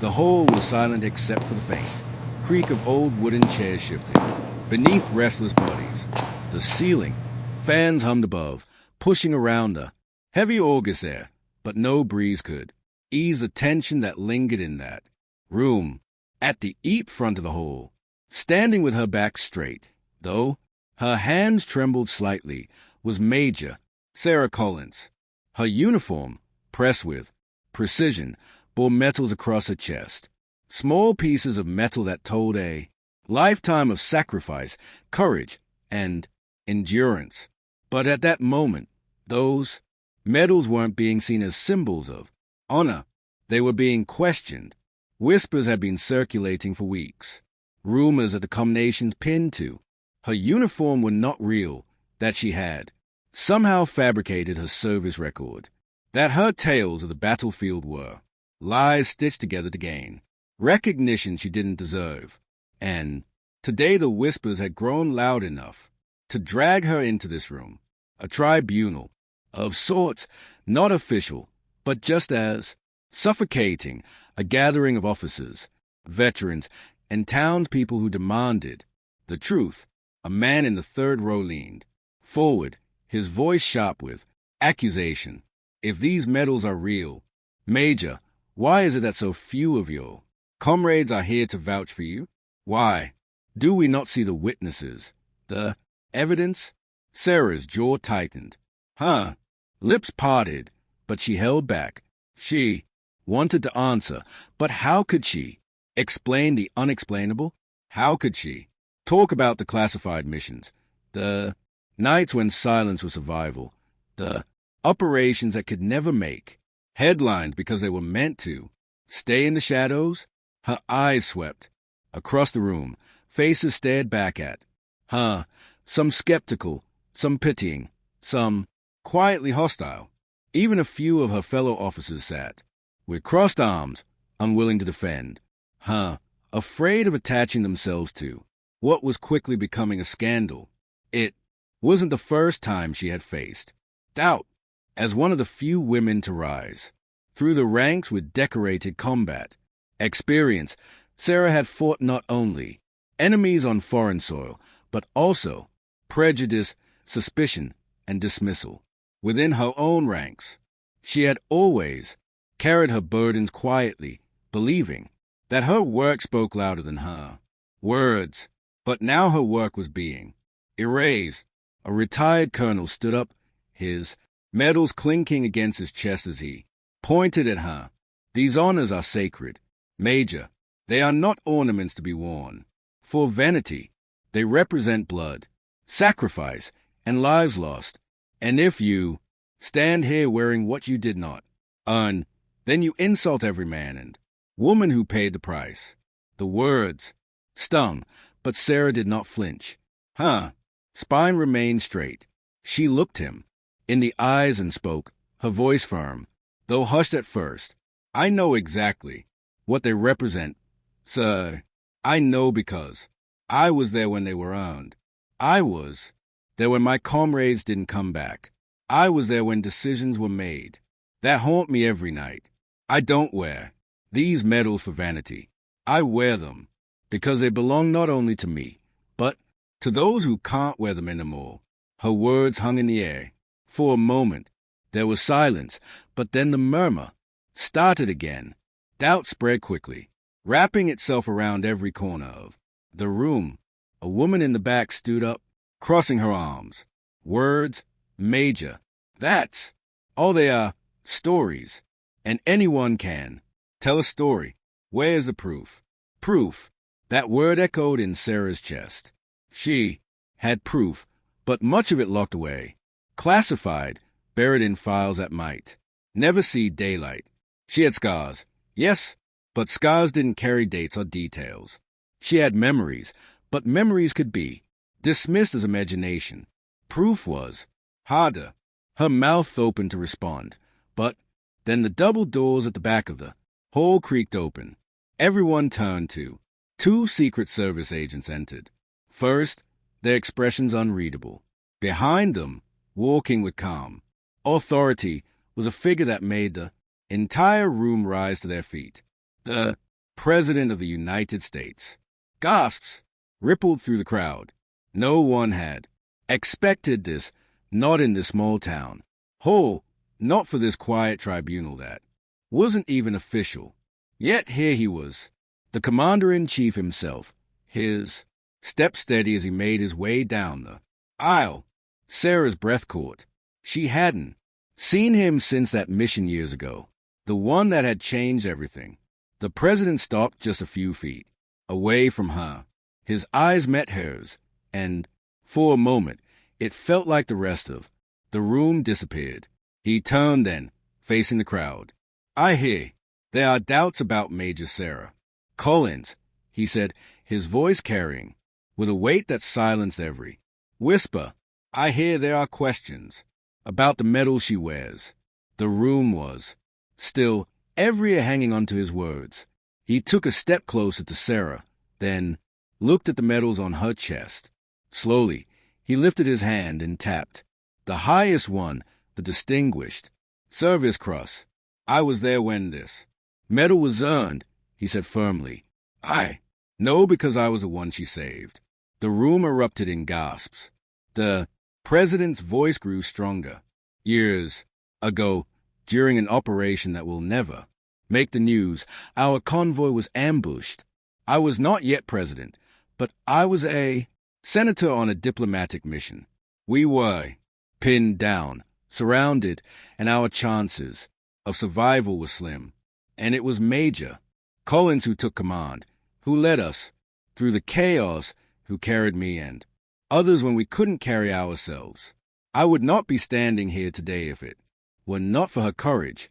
The whole was silent except for the faint creak of old wooden chairs shifting beneath restless bodies. The ceiling, fans hummed above, pushing around the heavy August air, but no breeze could ease the tension that lingered in that room. At the eep front of the hall, standing with her back straight, though her hands trembled slightly, was Major Sarah Collins. Her uniform, pressed with precision, bore metals across her chest, small pieces of metal that told a lifetime of sacrifice, courage, and endurance. But at that moment, those medals weren't being seen as symbols of honor. They were being questioned. Whispers had been circulating for weeks. Rumors of the combinations pinned to her uniform were not real, that she had somehow fabricated her service record, that her tales of the battlefield were lies stitched together to gain recognition she didn't deserve. And today the whispers had grown loud enough to drag her into this room, a tribunal of sorts, not official, but just as suffocating, a gathering of officers, veterans, and townspeople who demanded the truth. A man in the third row leaned forward, his voice sharp with accusation. If these medals are real, Major, why is it that so few of your comrades are here to vouch for you? Why do we not see the witnesses, the evidence? Sarah's jaw tightened. Lips parted, but she held back. She wanted to answer, but how could she explain the unexplainable? How could she talk about the classified missions, the nights when silence was survival, the operations that could never make headlines because they were meant to stay in the shadows? Her eyes swept across the room. Faces stared back at her, some skeptical, some pitying, some quietly hostile. Even a few of her fellow officers sat with crossed arms, unwilling to defend her, afraid of attaching themselves to what was quickly becoming a scandal. It wasn't the first time she had faced doubt. As one of the few women to rise through the ranks with decorated combat experience, Sarah had fought not only enemies on foreign soil, but also prejudice, suspicion, and dismissal within her own ranks. She had always carried her burdens quietly, believing that her work spoke louder than her words. But now her work was being erased. A retired colonel stood up, his medals clinking against his chest as he pointed at her. These honors are sacred, Major. They are not ornaments to be worn for vanity. They represent blood, sacrifice, and lives lost. And if you stand here wearing what you did not earn, then you insult every man and woman who paid the price. The words stung, but Sarah did not flinch. Spine remained straight. She looked him in the eyes and spoke, her voice firm, though hushed at first. I know exactly what they represent, sir. I know because I was there when they were earned. I was there when my comrades didn't come back. I was there when decisions were made that haunt me every night. I don't wear these medals for vanity. I wear them because they belong not only to me, but to those who can't wear them anymore. Her words hung in the air. For a moment, there was silence, but then the murmur started again. Doubt spread quickly, wrapping itself around every corner of the room. A woman in the back stood up, crossing her arms. Words, Major. That's all they are, stories. And anyone can tell a story. Where is the proof? Proof. That word echoed in Sarah's chest. She had proof, but much of it locked away, classified, buried in files that might never see daylight. She had scars, yes, but scars didn't carry dates or details. She had memories, but memories could be dismissed as imagination. Proof was harder. Her mouth opened to respond, but then the double doors at the back of the hall creaked open. Everyone turned to. 2 Secret Service agents entered. First, their expressions unreadable. Behind them, walking with calm authority, was a figure that made the entire room rise to their feet. The President of the United States. Gasps rippled through the crowd. No one had expected this, not in this small town. Not for this quiet tribunal that wasn't even official. Yet here he was, the commander-in-chief himself, his step steady as he made his way down the aisle. Sarah's breath caught. She hadn't seen him since that mission years ago, the one that had changed everything. The president stopped just a few feet away from her. His eyes met hers, and for a moment, it felt like the rest of the room disappeared. He turned then, facing the crowd. "I hear there are doubts about Major Sarah Collins," he said, his voice carrying, with a weight that silenced every whisper. "I hear there are questions about the medal she wears." The room was still, every ear hanging onto his words. He took a step closer to Sarah, then looked at the medals on her chest. Slowly, he lifted his hand and tapped the highest one, the Distinguished Service Cross. "I was there when this medal was earned," he said firmly. "I know because I was the one she saved." The room erupted in gasps. The president's voice grew stronger. "Years ago, during an operation that will never make the news, our convoy was ambushed. I was not yet president, but I was a senator on a diplomatic mission. We were pinned down, surrounded, and our chances of survival were slim. And it was Major Collins who took command, who led us through the chaos, who carried me and others when we couldn't carry ourselves. I would not be standing here today if it were not for her courage."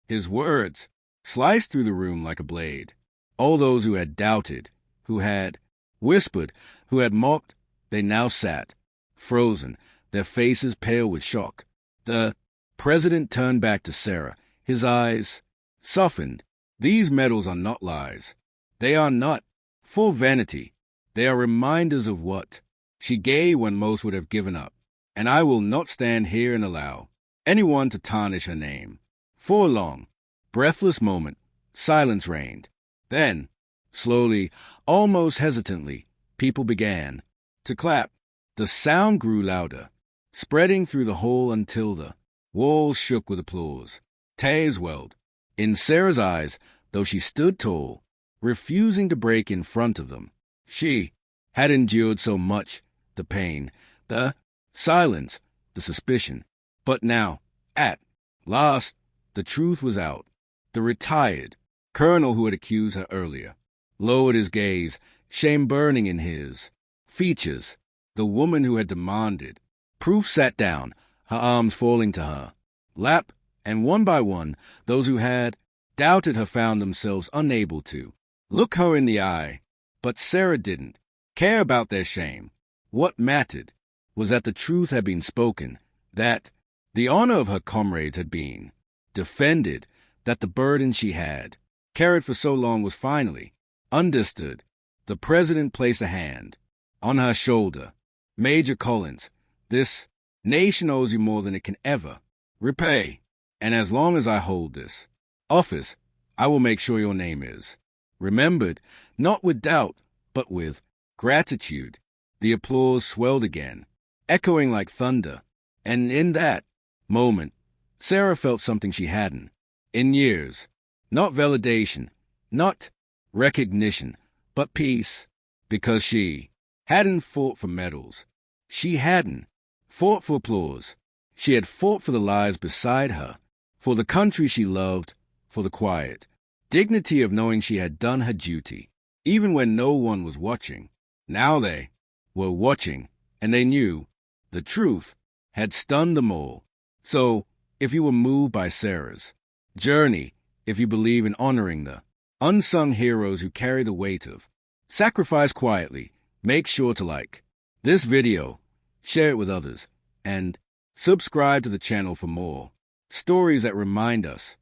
His words sliced through the room like a blade. All those who had doubted, who had whispered, who had mocked, they now sat, frozen, their faces pale with shock. The president turned back to Sarah, his eyes softened. "These medals are not lies. They are not full vanity. They are reminders of what she gave when most would have given up. And I will not stand here and allow anyone to tarnish her name." For a long, breathless moment, silence reigned. Then, slowly, almost hesitantly, people began to clap. The sound grew louder, spreading through the hall until the walls shook with applause. Tears welled in Sarah's eyes, though she stood tall, refusing to break in front of them. She had endured so much, the pain, the silence, the suspicion. But now, at last, the truth was out. The retired colonel who had accused her earlier lowered his gaze, shame burning in his features. The woman who had demanded proof sat down, her arms falling to her lap, and one by one, those who had doubted her found themselves unable to look her in the eye. But Sarah didn't care about their shame. What mattered was that the truth had been spoken, that the honor of her comrades had been defended, that the burden she had carried for so long was finally understood. The president placed a hand on her shoulder. "Major Collins, this nation owes you more than it can ever repay. And as long as I hold this office, I will make sure your name is remembered, not with doubt, but with gratitude." The applause swelled again, echoing like thunder. And in that moment, Sarah felt something she hadn't in years. Not validation, not recognition, but peace. Because she hadn't fought for medals. She hadn't fought for applause. She had fought for the lives beside her, for the country she loved, for the quiet dignity of knowing she had done her duty, even when no one was watching. Now they were watching, and they knew the truth had stunned them all. So, if you were moved by Sarah's journey, if you believe in honoring the unsung heroes who carry the weight of sacrifice quietly, make sure to like this video, share it with others, and subscribe to the channel for more stories that remind us